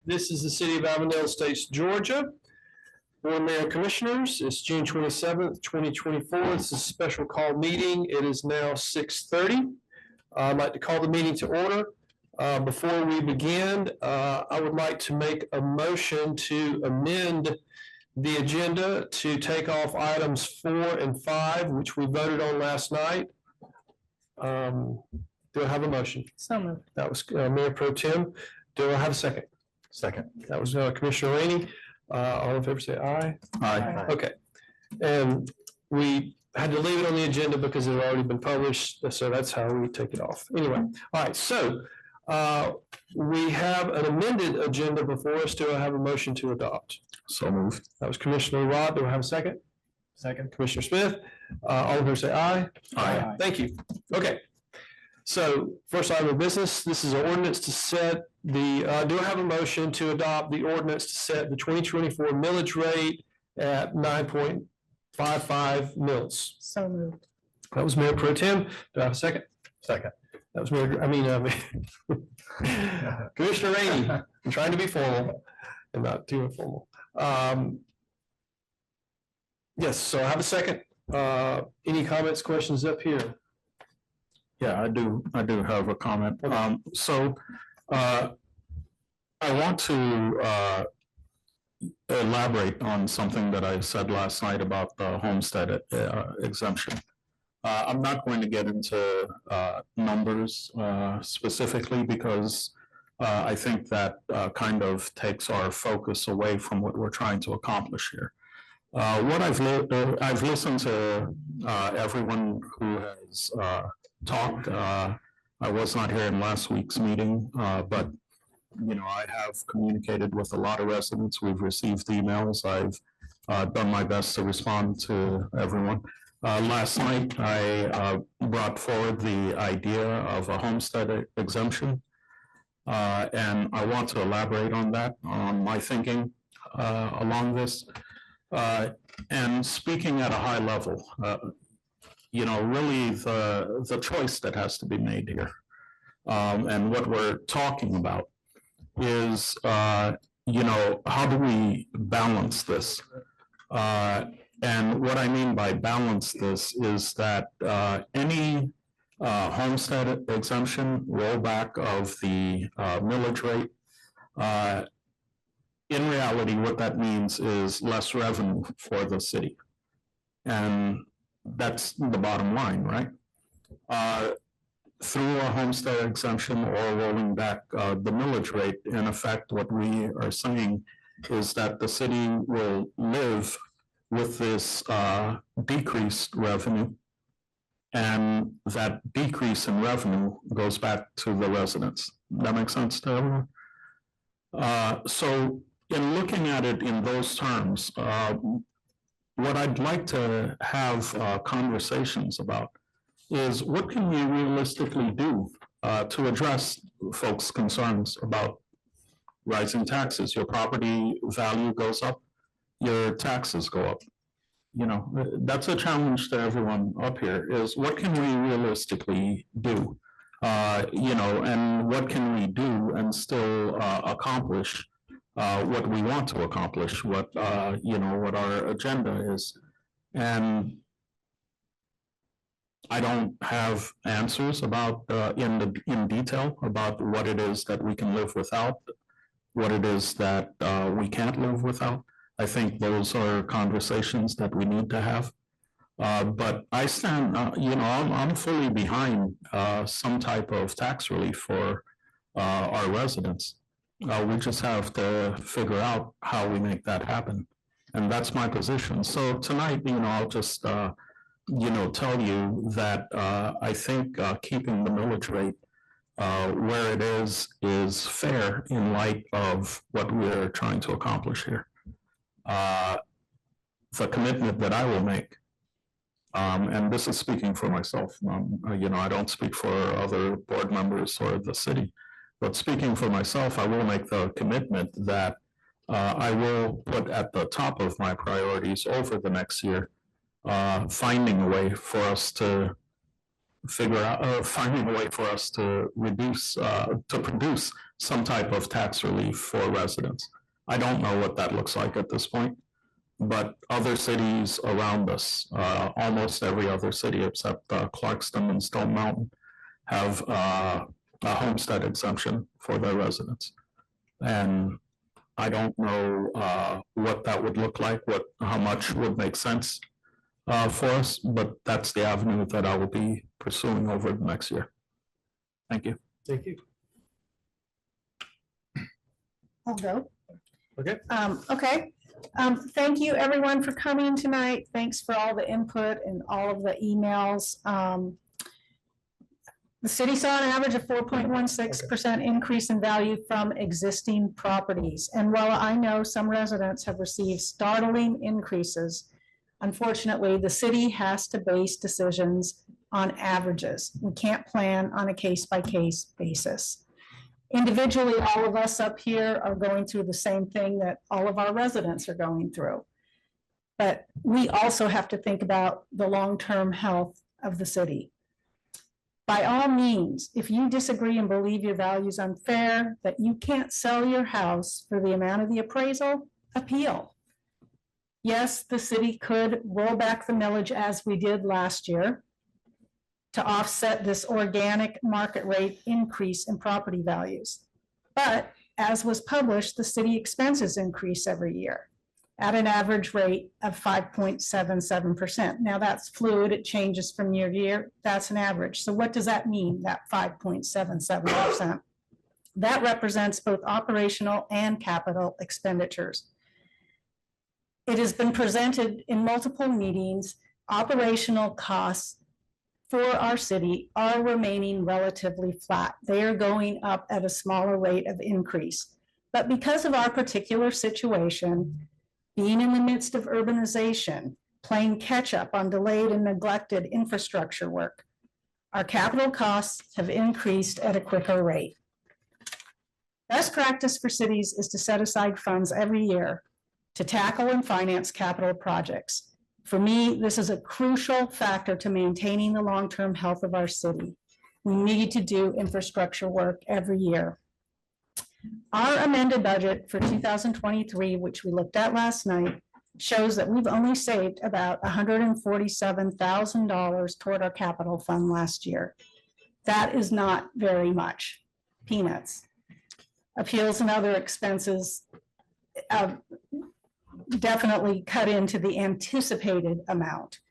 This is the City of Avondale Estates, Georgia. Board Mayor and Commissioners, it's June 27th, 2024. This is a special call meeting. It is now 6:30. I'd like to call the meeting to order. Before we begin, I would like to make a motion to amend the agenda to take off items 4 and 5, which we voted on last night. Do I have a motion? So moved. That was Mayor Pro Tem. Do I have a second? Second. That was Commissioner Rainey. All in favor say aye. Aye. Okay. And we had to leave it on the agenda because it had already been published. So that's how we take it off. Anyway, all right. So we have an amended agenda before us. Do I have a motion to adopt? So moved. That was Commissioner Rod. Do I have a second? Second. Commissioner Smith. All in favor say aye. Aye. Thank you. Okay. So first item of business, this is an ordinance to set the, do I have a motion to adopt the ordinance to set the 2024 millage rate at 9.55 mils? So moved. That was Mayor Pro Tem. Do I have a second? Second. That was Commissioner Rainey. I'm trying to be formal and not too informal. Yes, so I have a second. Any comments, questions up here? Yeah, I do have a comment. I want to elaborate on something that I said last night about the homestead exemption. I'm not going to get into numbers specifically because I think that kind of takes our focus away from what we're trying to accomplish here. What I've listened to everyone who has talked. I was not here in last week's meeting, but I have communicated with a lot of residents. We've received emails. I've done my best to respond to everyone. Last night, I brought forward the idea of a homestead exemption, and I want to elaborate on that, on my thinking along this. And speaking at a high level, really the choice that has to be made here, and what we're talking about is, how do we balance this? And what I mean by balance this is that any homestead exemption, rollback of the millage rate, in reality, what that means is less revenue for the city. And that's the bottom line, right? Through a homestead exemption or rolling back the millage rate, in effect, what we are saying is that the city will live with this decreased revenue, and that decrease in revenue goes back to the residents. That makes sense to everyone? So in looking at it in those terms, what I'd like to have conversations about is what can we realistically do to address folks' concerns about rising taxes. Your property value goes up, your taxes go up. That's a challenge to everyone up here, is what can we realistically do? And what can we do and still accomplish what we want to accomplish, what our agenda is. And I don't have answers about in detail about what it is that we can live without, what it is that we can't live without. I think those are conversations that we need to have. But I stand, I'm fully behind some type of tax relief for our residents. We just have to figure out how we make that happen. And that's my position. So tonight, I'll just, tell you that I think keeping the millage rate where it is fair in light of what we're trying to accomplish here. The commitment that I will make, and this is speaking for myself, I don't speak for other board members or the city. But speaking for myself, I will make the commitment that I will put at the top of my priorities over the next year, finding a way for us to finding a way for us to produce some type of tax relief for residents. I don't know what that looks like at this point, but other cities around us, almost every other city except Clarkston and Stone Mountain, have a homestead exemption for their residents. And I don't know what that would look like, how much would make sense for us, but that's the avenue that I will be pursuing over the next year. Thank you. Thank you. I'll go. Okay. Okay. Thank you, everyone, for coming tonight. Thanks for all the input and all of the emails. The city saw an average of 4.16% increase in value from existing properties. And while I know some residents have received startling increases, unfortunately, the city has to base decisions on averages. We can't plan on a case-by-case basis. Individually, all of us up here are going through the same thing that all of our residents are going through. But we also have to think about the long-term health of the city. By all means, if you disagree and believe your value is unfair, that you can't sell your house for the amount of the appraisal, appeal. Yes, the city could roll back the millage as we did last year to offset this organic market rate increase in property values. But as was published, the city expenses increase every year at an average rate of 5.77%. Now that's fluid, it changes from year to year, that's an average. So what does that mean, that 5.77%? That represents both operational and capital expenditures. It has been presented in multiple meetings, operational costs for our city are remaining relatively flat. They are going up at a smaller rate of increase. But because of our particular situation, being in the midst of urbanization, playing catch up on delayed and neglected infrastructure work, our capital costs have increased at a quicker rate. Best practice for cities is to set aside funds every year to tackle and finance capital projects. For me, this is a crucial factor to maintaining the long-term health of our city. We need to do infrastructure work every year. Our amended budget for 2023, which we looked at last night, shows that we've only saved about $147,000 toward our capital fund last year. That is not very much, peanuts. Appeals and other expenses definitely cut into the anticipated amount.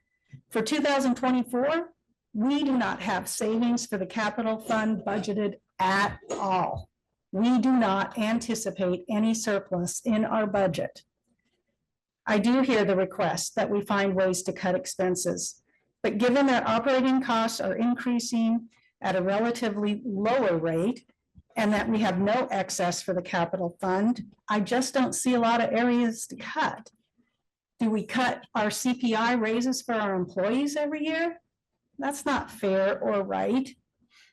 For 2024, we do not have savings for the capital fund budgeted at all. We do not anticipate any surplus in our budget. I do hear the request that we find ways to cut expenses, but given that operating costs are increasing at a relatively lower rate and that we have no excess for the capital fund, I just don't see a lot of areas to cut. Do we cut our CPI raises for our employees every year? That's not fair or right.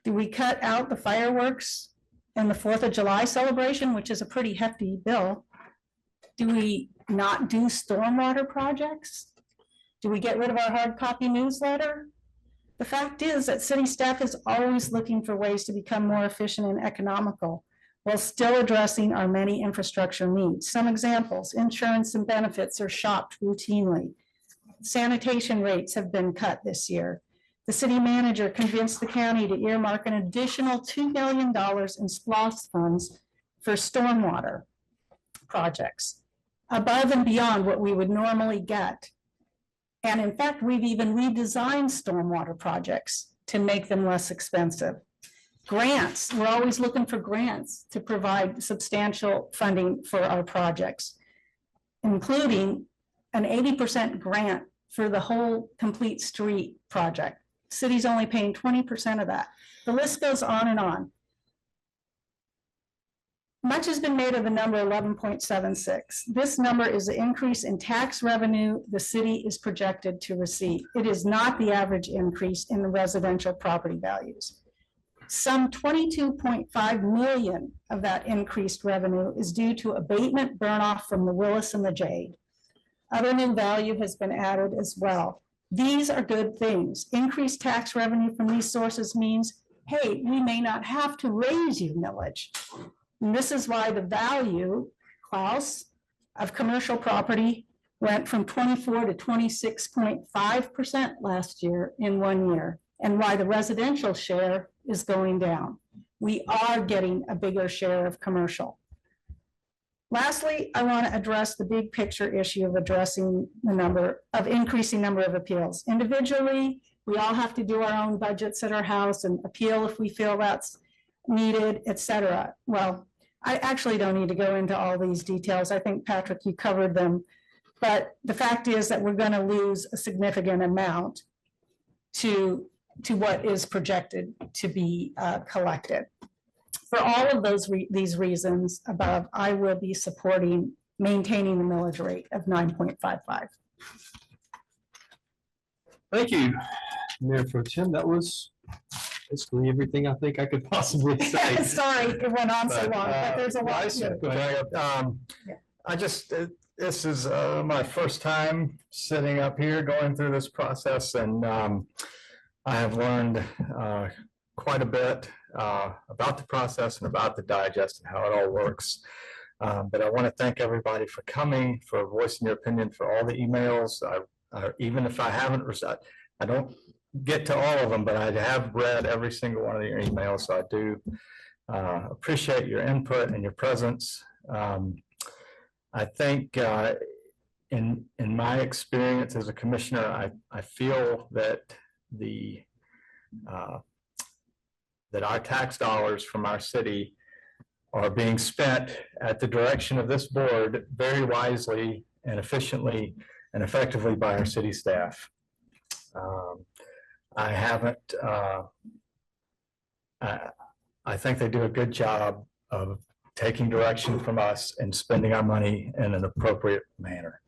Do we cut out the fireworks and the 4th of July celebration, which is a pretty hefty bill? Do we not do stormwater projects? Do we get rid of our hard copy newsletter? The fact is that city staff is always looking for ways to become more efficient and economical while still addressing our many infrastructure needs. Some examples: insurance and benefits are shopped routinely. Sanitation rates have been cut this year. The city manager convinced the county to earmark an additional $2 million in SPLOST funds for stormwater projects, above and beyond what we would normally get. And in fact, we've even redesigned stormwater projects to make them less expensive. Grants, we're always looking for grants to provide substantial funding for our projects, including an 80% grant for the whole complete street project. City's only paying 20% of that. The list goes on and on. Much has been made of the number 11.76. This number is the increase in tax revenue the city is projected to receive. It is not the average increase in the residential property values. Some 22.5 million of that increased revenue is due to abatement burn off from the Willis and the Jade. Other new value has been added as well. These are good things. Increased tax revenue from these sources means, hey, we may not have to raise your millage. And this is why the value, Klaus, of commercial property went from 24 to 26.5% last year in 1 year, and why the residential share is going down. We are getting a bigger share of commercial. Lastly, I want to address the big picture issue of increasing number of appeals. Individually, we all have to do our own budgets at our house and appeal if we feel that's needed, etc. Well, I actually don't need to go into all these details. I think, Patrick, you covered them. But the fact is that we're going to lose a significant amount to what is projected to be collected. For all of these reasons above, I will be supporting maintaining the millage rate of 9.55. Thank you, Mayor Pro Tem. That was basically everything I think I could possibly say. Sorry, it went on so But, long, but there's a lot. Bryce, to it. go ahead. I just, this is my first time sitting up here going through this process, and I have learned quite a bit about the process and about the digest and how it all works. But I want to thank everybody for coming, for voicing your opinion, for all the emails. Even if I haven't, I don't get to all of them, but I have read every single one of your emails. So I do appreciate your input and your presence. I think in my experience as a commissioner, I feel that that our tax dollars from our city are being spent at the direction of this board very wisely and efficiently and effectively by our city staff. I think they do a good job of taking direction from us and spending our money in an appropriate manner.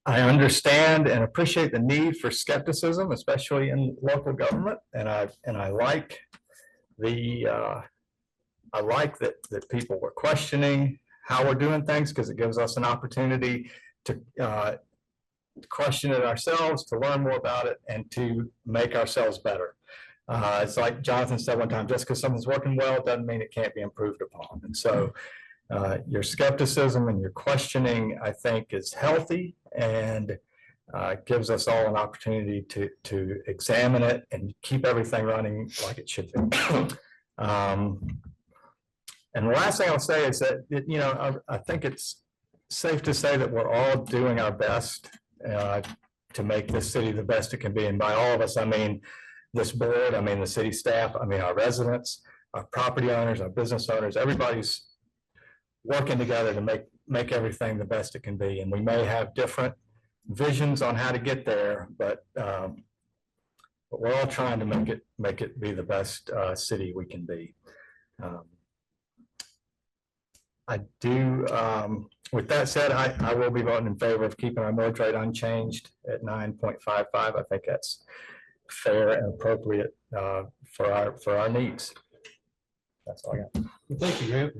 I understand and appreciate the need for skepticism, especially in local government, and I like that people were questioning how we're doing things, because it gives us an opportunity to question it ourselves, to learn more about it, and to make ourselves better. It's like Jonathan said one time, just because something's working well doesn't mean it can't be improved upon. And so your skepticism and your questioning, I think, is healthy, and gives us all an opportunity to examine it and keep everything running like it should be. And the last thing I'll say is that, I think it's safe to say that we're all doing our best to make this city the best it can be. And by all of us, I mean this board, I mean the city staff, I mean our residents, our property owners, our business owners, everybody's working together to make everything the best it can be. And we may have different visions on how to get there, but we're all trying to make it be the best city we can be. With that said, I will be voting in favor of keeping our millage rate unchanged at 9.55. I think that's fair and appropriate for our needs. That's all I got. Thank you, Grant.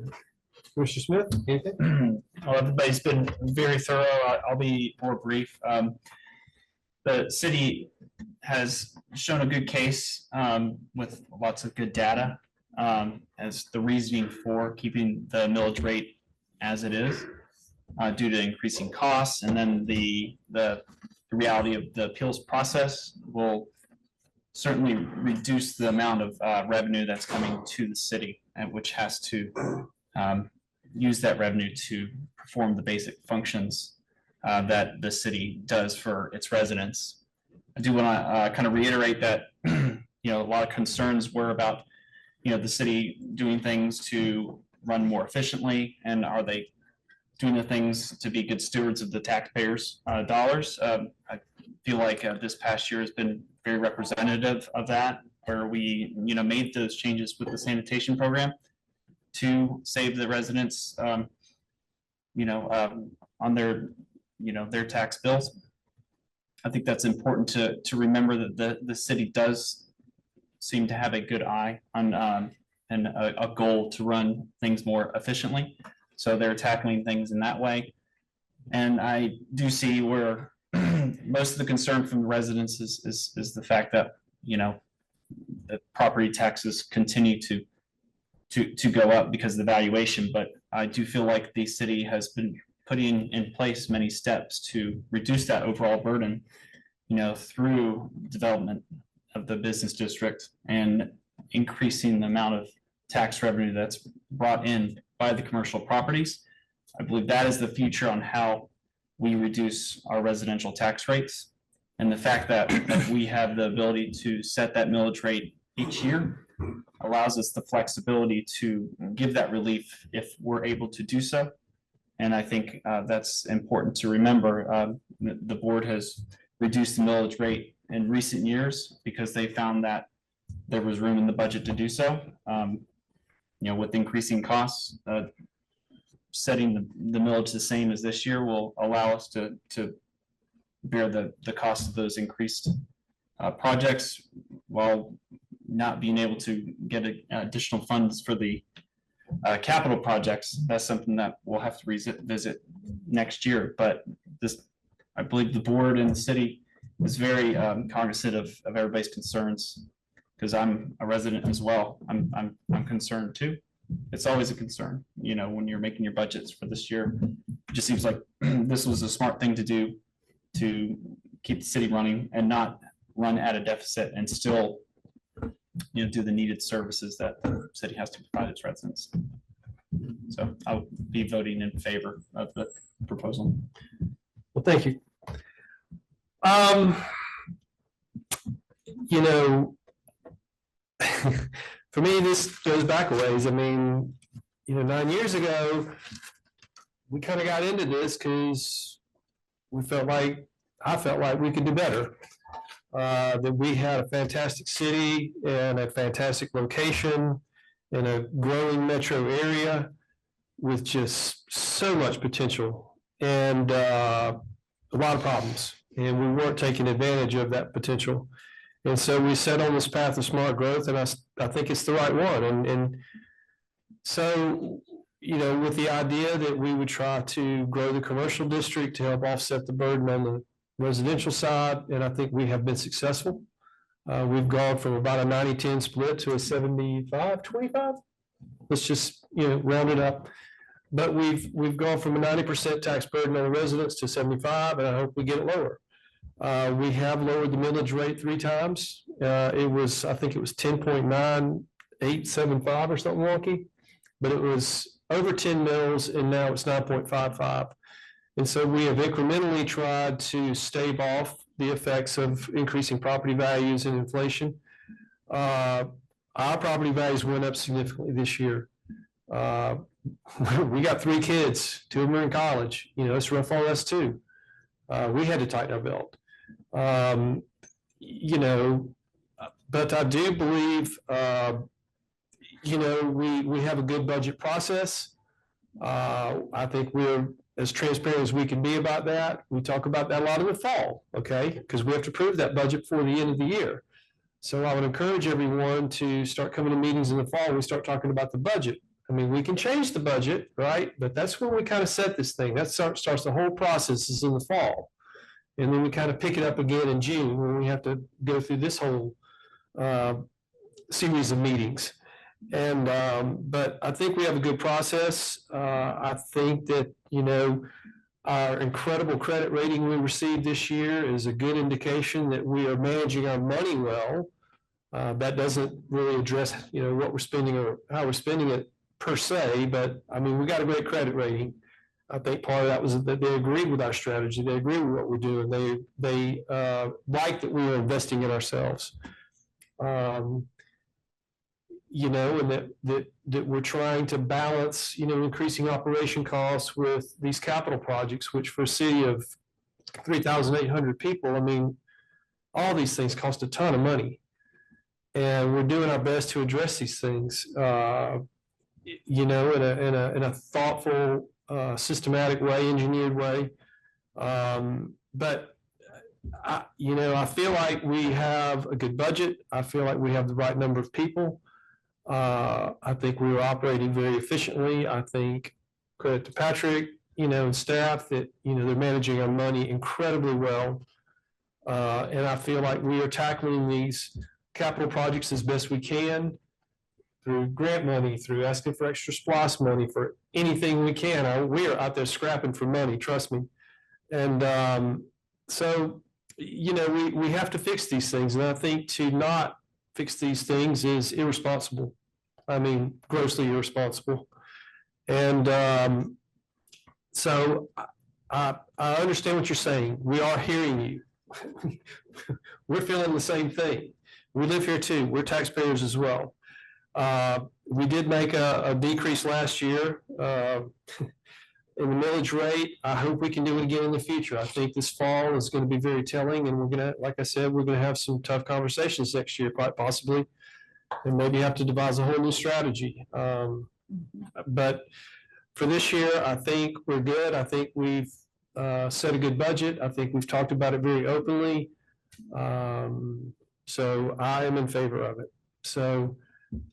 Commissioner Smith, anything? Well, everybody's been very thorough. I'll be more brief. The city has shown a good case with lots of good data as the reasoning for keeping the millage rate as it is due to increasing costs, and then the reality of the appeals process will certainly reduce the amount of revenue that's coming to the city, and which has to use that revenue to perform the basic functions that the city does for its residents. I do want to kind of reiterate that a lot of concerns were about the city doing things to run more efficiently, and are they doing the things to be good stewards of the taxpayers' dollars. I feel like this past year has been very representative of that, where we made those changes with the sanitation program to save the residents on their their tax bills. I think that's important to remember, that the city does seem to have a good eye on and a goal to run things more efficiently. So they're tackling things in that way. And I do see where most of the concern from the residents is the fact that, you know, the property taxes continue to go up because of the valuation, but I do feel like the city has been putting in place many steps to reduce that overall burden, you know, through development of the business district and increasing the amount of tax revenue that's brought in by the commercial properties. I believe that is the future on how we reduce our residential tax rates. And the fact that we have the ability to set that millage rate each year allows us the flexibility to give that relief if we're able to do so. And I think that's important to remember. The board has reduced the millage rate in recent years because they found that there was room in the budget to do so. You know, with increasing costs, setting the millage the same as this year will allow us to bear the cost of those increased projects while not being able to get additional funds for the capital projects. That's something that we'll have to revisit next year. But this, I believe the board and the city is very cognizant of everybody's concerns, because I'm a resident as well. I'm concerned too. It's always a concern, you know, when you're making your budgets for this year. It just seems like this was a smart thing to do to keep the city running and not run at a deficit and still, you know, do the needed services that the city has to provide its residents. So I'll be voting in favor of the proposal. Well, thank you. You know, for me, this goes back a ways. I mean, you know, 9 years ago, we kind of got into this because I felt like we could do better. That we had a fantastic city and a fantastic location in a growing metro area with just so much potential and a lot of problems. And we weren't taking advantage of that potential. And so we set on this path of smart growth, and I think it's the right one. And so, you know, with the idea that we would try to grow the commercial district to help offset the burden on the residential side, and I think we have been successful. We've gone from about a 90-10 split to a 75-25. Let's just, you know, round it up. But we've gone from a 90% tax burden on the residents to 75, and I hope we get it lower. We have lowered the millage rate 3 times. I think it was 10.9875 or something wonky, but it was over 10 mills, and now it's 9.55. And so we have incrementally tried to stave off the effects of increasing property values and inflation. Our property values went up significantly this year. We got 3 kids, 2 of them are in college. You know, it's rough on us too. We had to tighten our belt. You know, but I do believe, you know, we have a good budget process. I think we're as transparent as we can be about that. We talk about that a lot in the fall, okay? Because we have to prove that budget before the end of the year. So I would encourage everyone to start coming to meetings in the fall when we start talking about the budget. I mean, we can change the budget, right? But that's when we kind of set this thing. That starts the whole process is in the fall. And then we kind of pick it up again in June when we have to go through this whole series of meetings. And but I think we have a good process. I think that, you know, our incredible credit rating we received this year is a good indication that we are managing our money well. That doesn't really address, you know, what we're spending or how we're spending it per se, but I mean, we got a great credit rating. I think part of that was that they agreed with our strategy. They agreed with what we're doing. They like that we are investing in ourselves. You know, and that we're trying to balance, you know, increasing operation costs with these capital projects, which for a city of 3,800 people, I mean, all these things cost a ton of money. And we're doing our best to address these things, you know, in a thoughtful, systematic way, engineered way. But you know, I feel like we have a good budget. I feel like we have the right number of people. I think we were operating very efficiently. I think, credit to Patrick, and staff that, they're managing our money incredibly well. And I feel like we are tackling these capital projects as best we can through grant money, through asking for extra SPOS money, for anything we can. We are out there scrapping for money, trust me. And so, we have to fix these things. And I think to not fix these things is irresponsible. I mean, grossly irresponsible. And so I understand what you're saying. We are hearing you. We're feeling the same thing. We live here too. We're taxpayers as well. We did make a decrease last year in the millage rate. I hope we can do it again in the future. I think this fall is going to be very telling, and we're going to, like I said, we're going to have some tough conversations next year, quite possibly, and maybe have to devise a whole new strategy. But for this year, I think we're good. I think we've set a good budget. I think we've talked about it very openly. So I am in favor of it. So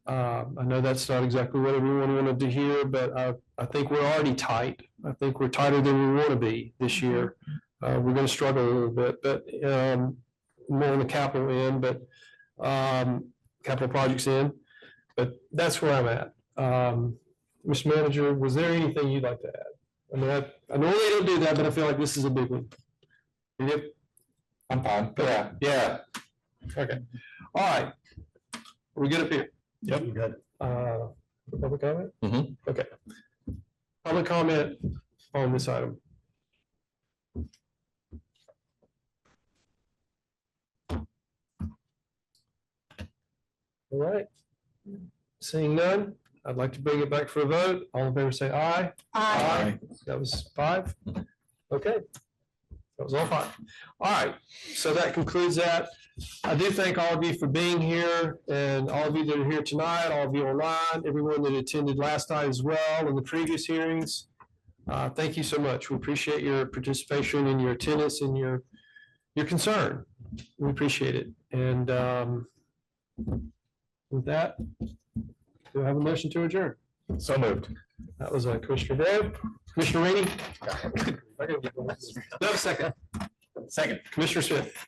I know that's not exactly what everyone wanted to hear, but I think we're already tight. I think we're tighter than we want to be this year. We're going to struggle a little bit, but more on the capital end, but capital projects end. But that's where I'm at. Mr. Manager, was there anything you'd like to add? I mean, I normally don't do that, but I feel like this is a big one. Yep. I'm fine. Yeah. Okay. All right. Are we good up here? Yep. You good. Public comment? Mhm. Okay. Public comment on this item. All right. Seeing none, I'd like to bring it back for a vote. All in favor say aye. Aye. That was 5. Okay. That was all 5. All right. So that concludes that. I do thank all of you for being here, and all of you that are here tonight, all of you online, everyone that attended last night as well and the previous hearings. Thank you so much. We appreciate your participation and your attendance and your concern. We appreciate it. And with that, do I have a motion to adjourn? So moved. That was Commissioner Deb. Commissioner Rainey? No, second. Second. Commissioner Smith?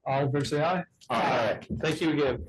All in favor say aye. All right. Thank you again.